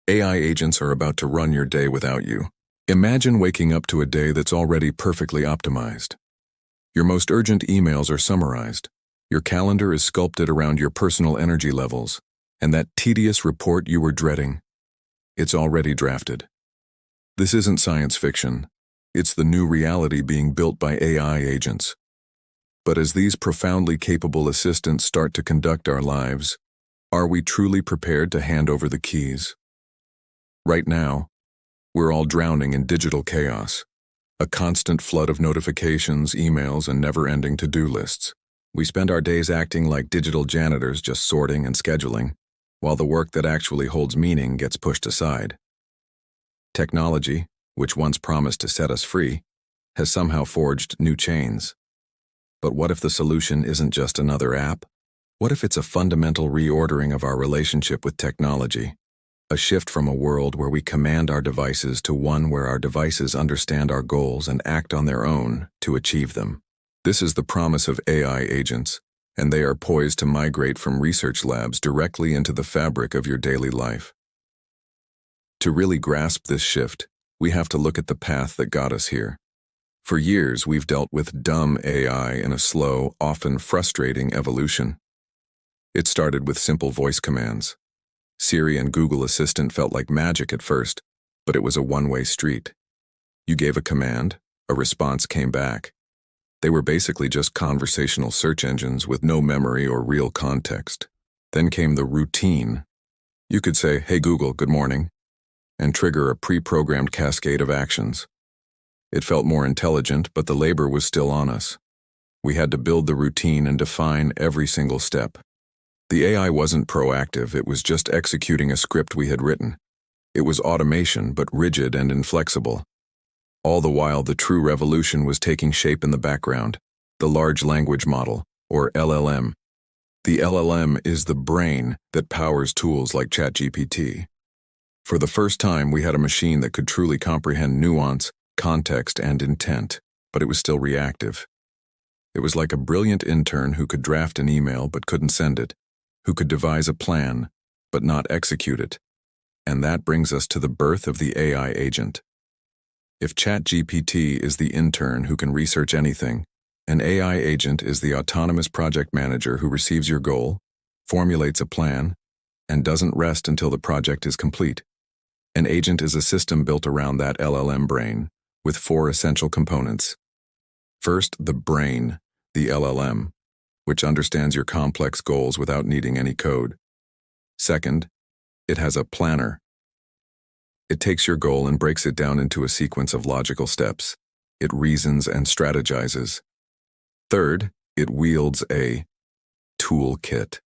AI agents are about to run your day without you. Imagine waking up to a day that's already perfectly optimized. Your most urgent emails are summarized. Your calendar is sculpted around your personal energy levels, and that tedious report you were dreading, it's already drafted. This isn't science fiction. It's the new reality being built by AI agents. But as these profoundly capable assistants start to conduct our lives, are we truly prepared to hand over the keys? Right now, we're all drowning in digital chaos, a constant flood of notifications, emails, and never-ending to-do lists. We spend our days acting like digital janitors, just sorting and scheduling, while the work that actually holds meaning gets pushed aside. Technology, which once promised to set us free, has somehow forged new chains. But what if the solution isn't just another app? What if it's a fundamental reordering of our relationship with technology? A shift from a world where we command our devices to one where our devices understand our goals and act on their own to achieve them. This is the promise of AI agents, and they are poised to migrate from research labs directly into the fabric of your daily life. To really grasp this shift, we have to look at the path that got us here. For years, we've dealt with dumb AI in a slow, often frustrating evolution. It started with simple voice commands. Siri and Google Assistant felt like magic at first, but it was a one-way street. You gave a command, a response came back. They were basically just conversational search engines with no memory or real context. Then came the routine. You could say, "Hey Google, good morning," and trigger a pre-programmed cascade of actions. It felt more intelligent, but the labor was still on us. We had to build the routine and define every single step. The AI wasn't proactive, it was just executing a script we had written. It was automation, but rigid and inflexible. All the while, the true revolution was taking shape in the background, the large language model, or LLM. The LLM is the brain that powers tools like ChatGPT. For the first time, we had a machine that could truly comprehend nuance, context, and intent, but it was still reactive. It was like a brilliant intern who could draft an email but couldn't send it, who could devise a plan but not execute it. And that brings us to the birth of the AI agent. If ChatGPT is the intern who can research anything, an AI agent is the autonomous project manager who receives your goal, formulates a plan, and doesn't rest until the project is complete. An agent is a system built around that LLM brain, with 4 essential components. First, the brain, the LLM, which understands your complex goals without needing any code. Second, it has a planner. It takes your goal and breaks it down into a sequence of logical steps. It reasons and strategizes. Third, it wields a toolkit.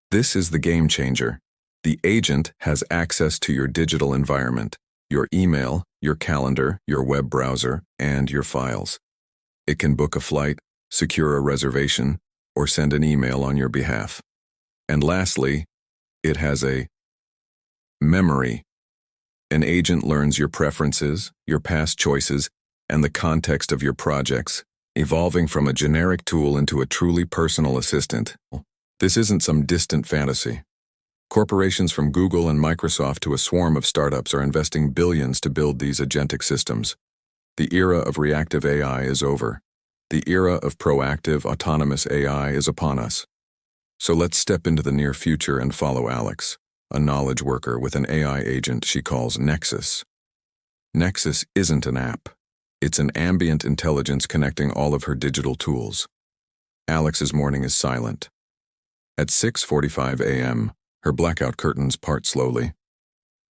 This is the game changer. The agent has access to your digital environment, your email, your calendar, your web browser, and your files. It can book a flight, secure a reservation, or send an email on your behalf. And lastly, it has a memory. An agent learns your preferences, your past choices, and the context of your projects, evolving from a generic tool into a truly personal assistant. This isn't some distant fantasy. Corporations from Google and Microsoft to a swarm of startups are investing billions to build these agentic systems. The era of reactive AI is over. The era of proactive, autonomous AI is upon us. So let's step into the near future and follow Alex, a knowledge worker with an AI agent she calls Nexus. Nexus isn't an app. It's an ambient intelligence connecting all of her digital tools. Alex's morning is silent. At 6:45 a.m., her blackout curtains part slowly.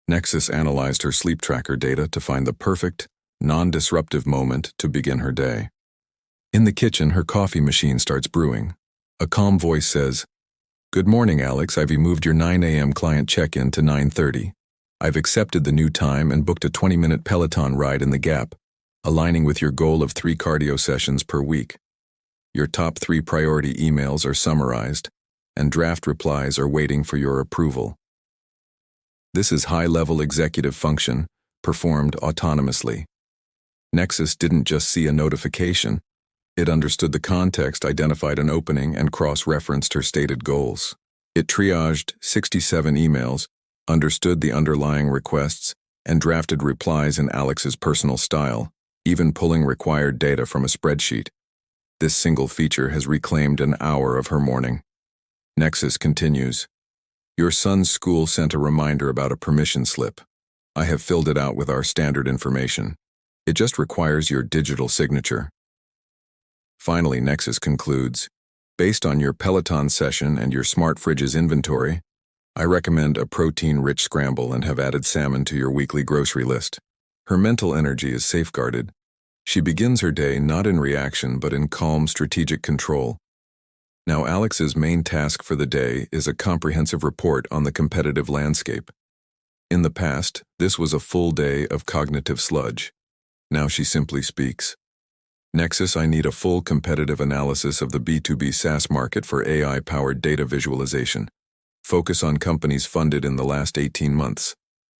Nexus analyzed her sleep tracker data to find the perfect, non-disruptive moment to begin her day. In the kitchen, her coffee machine starts brewing. A calm voice says, "Good morning, Alex. I've moved your 9 a.m. client check-in to 9:30. I've accepted the new time and booked a 20-minute Peloton ride in the Gap, aligning with your goal of 3 cardio sessions per week. Your top 3 priority emails are summarized, and draft replies are waiting for your approval." This is high-level executive function, performed autonomously. Nexus didn't just see a notification. It understood the context, identified an opening, and cross-referenced her stated goals. It triaged 67 emails, understood the underlying requests, and drafted replies in Alex's personal style, even pulling required data from a spreadsheet. This single feature has reclaimed an hour of her morning. Nexus continues. Your son's school sent a reminder about a permission slip. I have filled it out with our standard information. It just requires your digital signature. Finally, Nexus concludes, based on your Peloton session and your smart fridge's inventory, I recommend a protein-rich scramble and have added salmon to your weekly grocery list. Her mental energy is safeguarded. She begins her day not in reaction but in calm, strategic control. Now Alex's main task for the day is a comprehensive report on the competitive landscape. In the past, this was a full day of cognitive sludge. Now she simply speaks. Nexus, I need a full competitive analysis of the B2B SaaS market for AI-powered data visualization. Focus on companies funded in the last 18 months.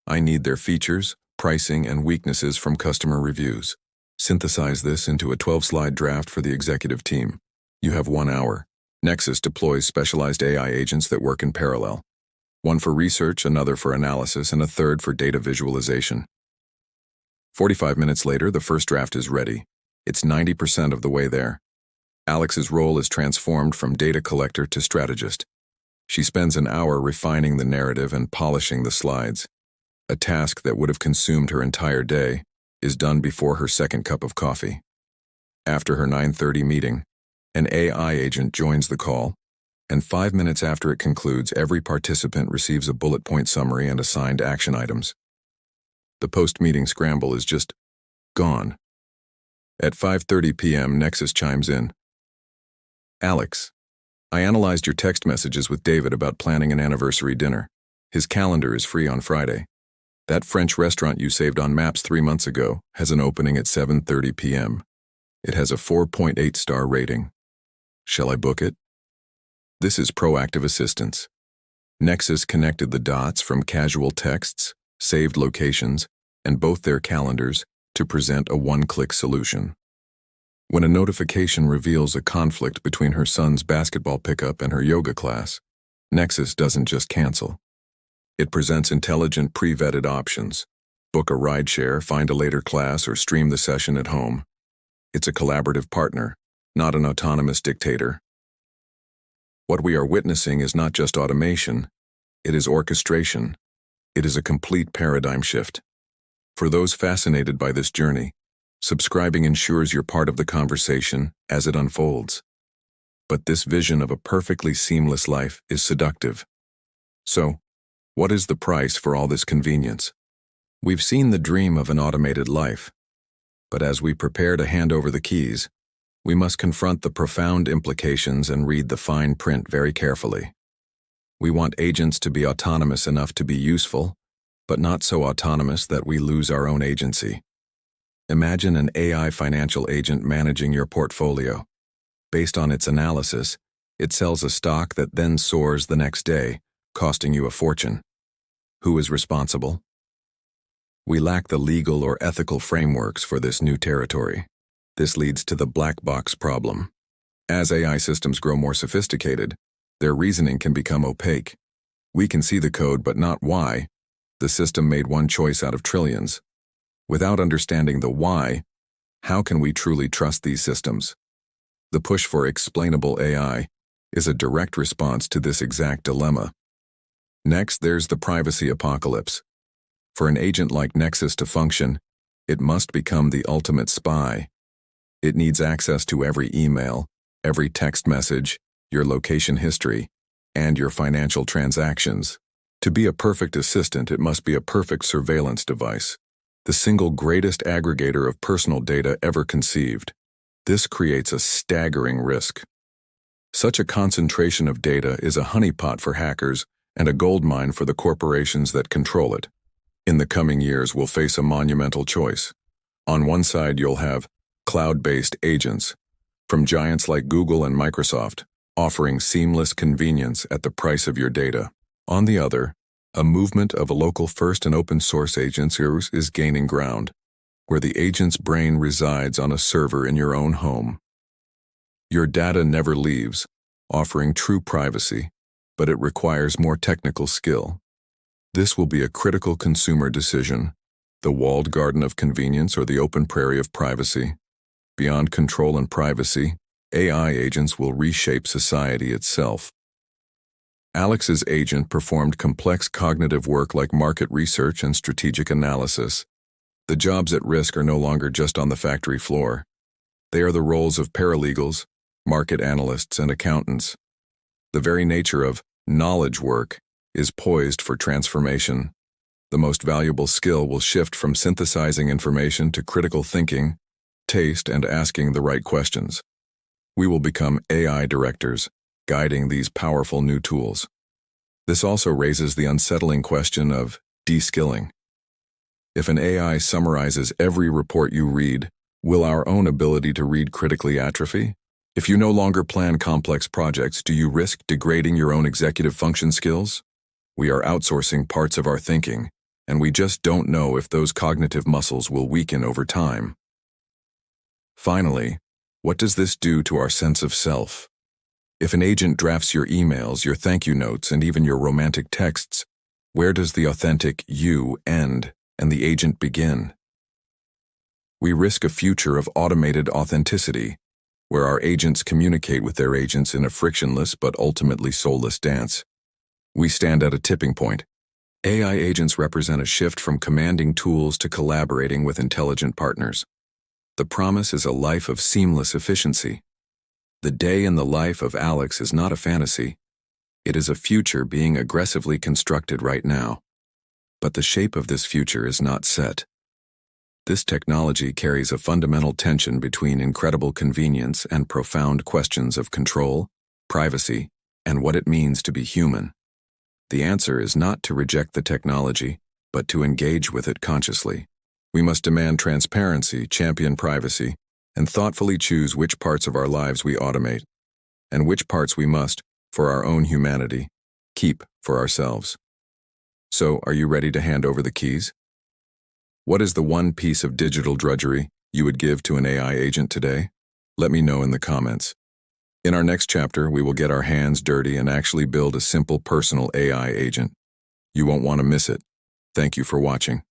I need their features, pricing, and weaknesses from customer reviews. Synthesize this into a 12-slide draft for the executive team. You have 1 hour. Nexus deploys specialized AI agents that work in parallel. One for research, another for analysis, and a third for data visualization. 45 minutes later, the first draft is ready. It's 90% of the way there. Alex's role is transformed from data collector to strategist. She spends an hour refining the narrative and polishing the slides. A task that would have consumed her entire day is done before her second cup of coffee. After her 9:30 meeting, an AI agent joins the call, and 5 minutes after it concludes, every participant receives a bullet point summary and assigned action items. The post-meeting scramble is just gone. At 5:30 p.m., Nexus chimes in. Alex, I analyzed your text messages with David about planning an anniversary dinner. His calendar is free on Friday. That French restaurant you saved on Maps 3 months ago has an opening at 7:30 p.m. It has a 4.8-star rating. Shall I book it? This is proactive assistance. Nexus connected the dots from casual texts, saved locations, and both their calendars to present a one-click solution. When a notification reveals a conflict between her son's basketball pickup and her yoga class, Nexus doesn't just cancel. It presents intelligent, pre-vetted options. Book a rideshare, find a later class, or stream the session at home. It's a collaborative partner, not an autonomous dictator. What we are witnessing is not just automation, it is orchestration. It is a complete paradigm shift. For those fascinated by this journey, subscribing ensures you're part of the conversation as it unfolds. But this vision of a perfectly seamless life is seductive. So, what is the price for all this convenience? We've seen the dream of an automated life. But as we prepare to hand over the keys, we must confront the profound implications and read the fine print very carefully. We want agents to be autonomous enough to be useful, but not so autonomous that we lose our own agency. Imagine an AI financial agent managing your portfolio. Based on its analysis, it sells a stock that then soars the next day, costing you a fortune. Who is responsible? We lack the legal or ethical frameworks for this new territory. This leads to the black box problem. As AI systems grow more sophisticated, their reasoning can become opaque. We can see the code but not why. The system made one choice out of trillions. Without understanding the why, how can we truly trust these systems? The push for explainable AI is a direct response to this exact dilemma. Next, there's the privacy apocalypse. For an agent like Nexus to function, it must become the ultimate spy. It needs access to every email, every text message, your location history, and your financial transactions. To be a perfect assistant, it must be a perfect surveillance device, the single greatest aggregator of personal data ever conceived. This creates a staggering risk. Such a concentration of data is a honeypot for hackers and a goldmine for the corporations that control it. In the coming years, we'll face a monumental choice. On one side, you'll have cloud-based agents, from giants like Google and Microsoft, offering seamless convenience at the price of your data. On the other, a movement of local-first and open-source agents is gaining ground, where the agent's brain resides on a server in your own home. Your data never leaves, offering true privacy, but it requires more technical skill. This will be a critical consumer decision: the walled garden of convenience or the open prairie of privacy. Beyond control and privacy, AI agents will reshape society itself. Alex's agent performed complex cognitive work like market research and strategic analysis. The jobs at risk are no longer just on the factory floor. They are the roles of paralegals, market analysts, and accountants. The very nature of knowledge work is poised for transformation. The most valuable skill will shift from synthesizing information to critical thinking, taste, and asking the right questions. We will become AI directors, guiding these powerful new tools. This also raises the unsettling question of de-skilling. If an AI summarizes every report you read, will our own ability to read critically atrophy? If you no longer plan complex projects, do you risk degrading your own executive function skills? We are outsourcing parts of our thinking, and we just don't know if those cognitive muscles will weaken over time. Finally, what does this do to our sense of self? If an agent drafts your emails, your thank you notes, and even your romantic texts, where does the authentic you end and the agent begin? We risk a future of automated authenticity, where our agents communicate with their agents in a frictionless but ultimately soulless dance. We stand at a tipping point. AI agents represent a shift from commanding tools to collaborating with intelligent partners. The promise is a life of seamless efficiency. The day in the life of Alex is not a fantasy. It is a future being aggressively constructed right now. But the shape of this future is not set. This technology carries a fundamental tension between incredible convenience and profound questions of control, privacy, and what it means to be human. The answer is not to reject the technology, but to engage with it consciously. We must demand transparency, champion privacy, and thoughtfully choose which parts of our lives we automate, and which parts we must, for our own humanity, keep for ourselves. So, are you ready to hand over the keys? What is the one piece of digital drudgery you would give to an AI agent today? Let me know in the comments. In our next chapter, we will get our hands dirty and actually build a simple personal AI agent. You won't want to miss it. Thank you for watching.